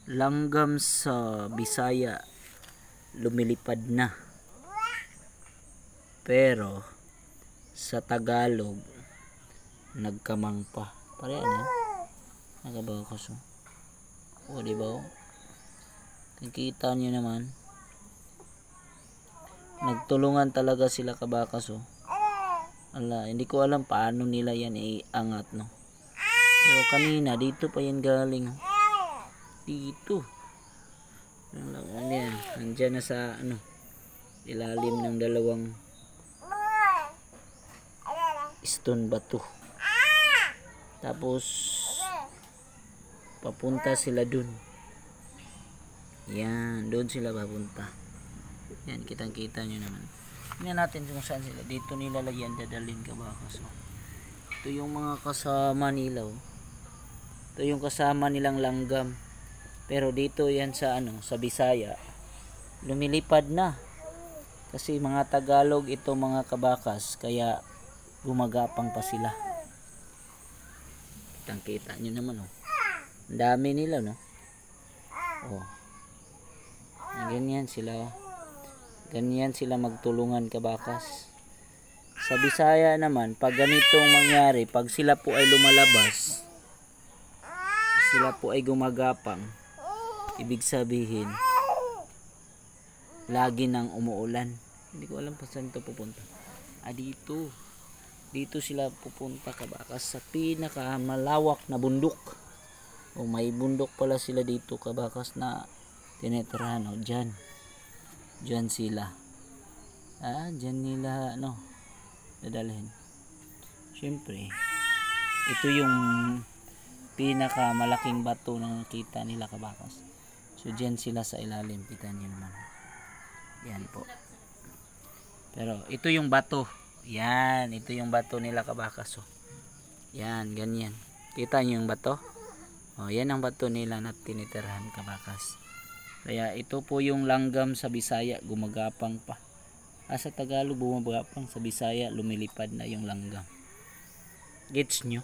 Langgam sa Bisaya lumilipad na, pero sa Tagalog nagkamang pa. Parehan yan. Nagabaw ko so. O diba o? Nakikita nyo naman. Nagtulungan talaga sila kabakas o. Ala, hindi ko alam paano nila yan iangat no. Pero kanina dito pa yan galing. Dito. Yan, nandiyan na sa ano, ilalim ng dalawang stone bato. Tapos papunta sila dun. Yan, doon sila papunta. Yan, kitang-kita nyo naman. Tingnan natin kung saan sila. Dito nila lagyan dadalhin kabakas. Ito yung mga kasama nila. Ito yung kasama nilang langgam. Pero dito yan sa ano, sa Bisaya, lumilipad na. Kasi mga Tagalog ito mga kabakas, kaya gumagapang pa sila. Kitang-kita nyo naman oh. Ang dami nila no. Oh. Ganyan sila. Ganyan sila magtulungan kabakas. Sa Bisaya naman, pag ganitong mangyari, pag sila po ay lumalabas, sila po ay gumagapang, ibig sabihin lagi nang umuulan. Hindi ko alam pa saan ito pupunta. Dito sila pupunta kabakas sa pinakamalawak na bundok. O may bundok pala sila dito kabakas na tinitirahan. O dyan sila. Dyan nila ano dadalhin. Siyempre ito yung pinakamalaking bato na nakita nila kabakas. So dyan sila sa ilalim, kita niyo naman. Yan po. Pero ito yung bato. Yan, ito yung bato nila kabakas. Oh. Yan, ganyan. Kita niyo yung bato? Oh, yan ang bato nila na tinitirahan kabakas. Kaya ito po yung langgam sa Bisaya, gumagapang pa. Sa Tagalog bumagapang, sa Bisaya lumilipad na yung langgam. Gets nyo?